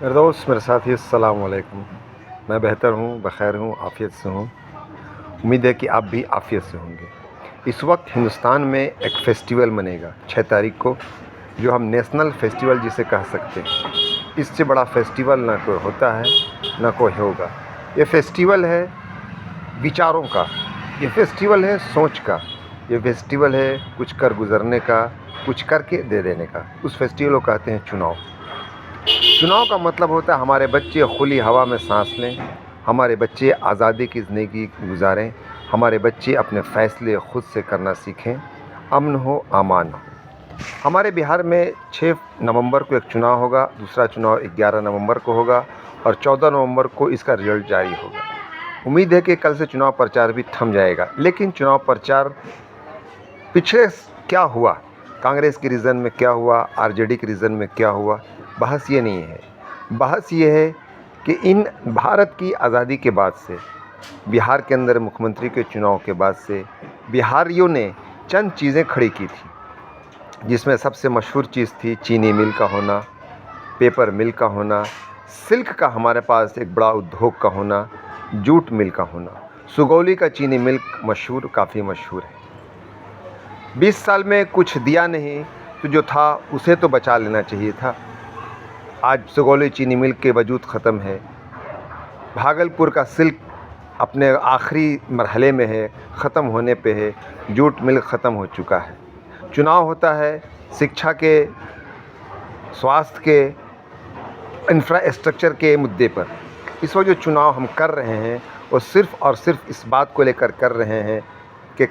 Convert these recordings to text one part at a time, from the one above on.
मेरे दोस्त, मेरे साथी, अस्सलाम वालेकुम। मैं बेहतर हूँ, बख़ैर हूँ, आफ़ियत से हूँ। उम्मीद है कि आप भी आफ़ियत से होंगे। इस वक्त हिंदुस्तान में एक फ़ेस्टिवल मनेगा 6 तारीख को, जो हम नेशनल फ़ेस्टिवल जिसे कह सकते हैं। इससे बड़ा फ़ेस्टिवल ना कोई होता है, ना कोई होगा। ये फ़ेस्टिवल है विचारों का, ये फ़ेस्टिवल है सोच का, ये फ़ेस्टिवल है कुछ कर गुज़रने का, कुछ करके दे देने का। उस फ़ेस्टिवल को कहते हैं चुनाव। चुनाव का मतलब होता है हमारे बच्चे खुली हवा में सांस लें, हमारे बच्चे आज़ादी की ज़िंदगी गुजारें, हमारे बच्चे अपने फ़ैसले खुद से करना सीखें, अमन हो, अमान हो। हमारे बिहार में 6 नवंबर को एक चुनाव होगा, दूसरा चुनाव 11 नवंबर को होगा और 14 नवंबर को इसका रिजल्ट जारी होगा। उम्मीद है कि कल से चुनाव प्रचार भी थम जाएगा, लेकिन चुनाव प्रचार पिछले क्या हुआ, कांग्रेस के रीजन में क्या हुआ, आरजेडी के रीजन में क्या हुआ, बहस ये नहीं है। बहस ये है कि इन भारत की आज़ादी के बाद से, बिहार के अंदर मुख्यमंत्री के चुनाव के बाद से बिहारियों ने चंद चीज़ें खड़ी की थी, जिसमें सबसे मशहूर चीज़ थी चीनी मिल का होना, पेपर मिल का होना, सिल्क का हमारे पास एक बड़ा उद्योग का होना, जूट मिल का होना। सुगौली का चीनी मिल मशहूर, काफ़ी मशहूर है। 20 साल में कुछ दिया नहीं, तो जो था उसे तो बचा लेना चाहिए था। आज सुगौली चीनी मिल के वजूद ख़त्म है। भागलपुर का सिल्क अपने आखिरी मरहले में है, ख़त्म होने पे है। जूट मिल ख़त्म हो चुका है। चुनाव होता है शिक्षा के, स्वास्थ्य के, इंफ्रास्ट्रक्चर के मुद्दे पर। इस वक्त जो चुनाव हम कर रहे हैं वो सिर्फ़ और सिर्फ इस बात को लेकर कर रहे हैं कि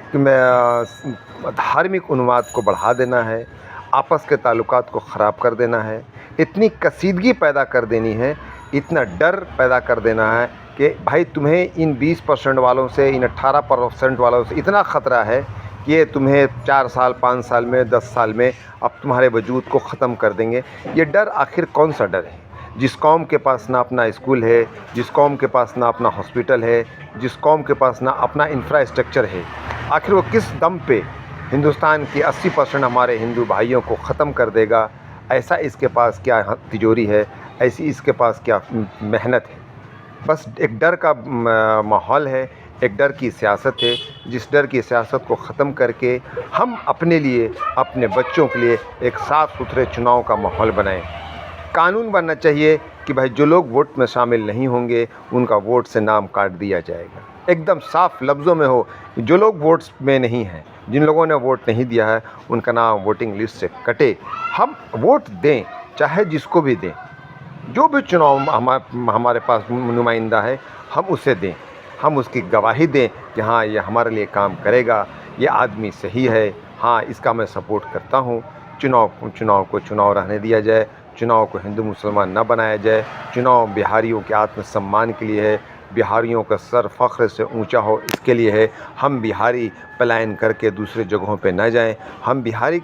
धार्मिक उन्माद को बढ़ा देना है, आपस के ताल्लुकात को ख़राब कर देना है, इतनी कसीदगी पैदा कर देनी है, इतना डर पैदा कर देना है कि भाई तुम्हें इन 20% वालों से, इन 18% वालों से इतना ख़तरा है कि ये तुम्हें 4 साल, 5 साल में, 10 साल में अब तुम्हारे वजूद को ख़त्म कर देंगे। ये डर आखिर कौन सा डर है? जिस कौम के पास ना अपना स्कूल है, जिस कौम के पास ना अपना हॉस्पिटल है, जिस कौम के पास ना अपना इंफ्रास्ट्रक्चर है, आखिर वो किस दम पे हिंदुस्तान के 80% हमारे हिंदू भाइयों को ख़त्म कर देगा? ऐसा इसके पास क्या तिजोरी है, ऐसी इसके पास क्या मेहनत है? बस एक डर का माहौल है, एक डर की सियासत है। जिस डर की सियासत को ख़त्म करके हम अपने लिए, अपने बच्चों के लिए एक साफ़ सुथरे चुनाव का माहौल बनाएं। कानून बनना चाहिए कि भाई जो लोग वोट में शामिल नहीं होंगे उनका वोट से नाम काट दिया जाएगा। एकदम साफ लफ्ज़ों में हो, जो लोग वोट्स में नहीं हैं, जिन लोगों ने वोट नहीं दिया है, उनका नाम वोटिंग लिस्ट से कटे। हम वोट दें, चाहे जिसको भी दें, जो भी चुनाव हमारे पास नुमाइंदा है हम उसे दें, हम उसकी गवाही दें कि हाँ ये हमारे लिए काम करेगा, ये आदमी सही है, हाँ इसका मैं सपोर्ट करता हूँ। चुनाव को चुनाव रहने दिया जाए, चुनाव को हिंदू मुसलमान न बनाया जाए। चुनाव बिहारियों के आत्मसम्मान के लिए है, बिहारियों का सर फ़ख्र से ऊंचा हो इसके लिए है। हम बिहारी पलायन करके दूसरे जगहों पे न जाएं। हम बिहार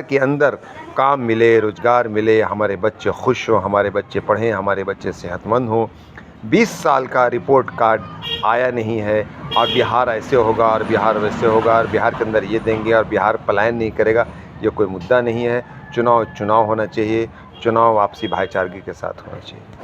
के अंदर काम मिले, रोज़गार मिले, हमारे बच्चे खुश हों, हमारे बच्चे पढ़ें, हमारे बच्चे सेहतमंद हों। 20 साल का रिपोर्ट कार्ड आया नहीं है और बिहार ऐसे होगा और बिहार वैसे होगा और बिहार के अंदर ये देंगे और बिहार पलायन नहीं करेगा, ये कोई मुद्दा नहीं है। चुनाव होना चाहिए, चुनाव आपसी भाईचारगी के साथ होना चाहिए।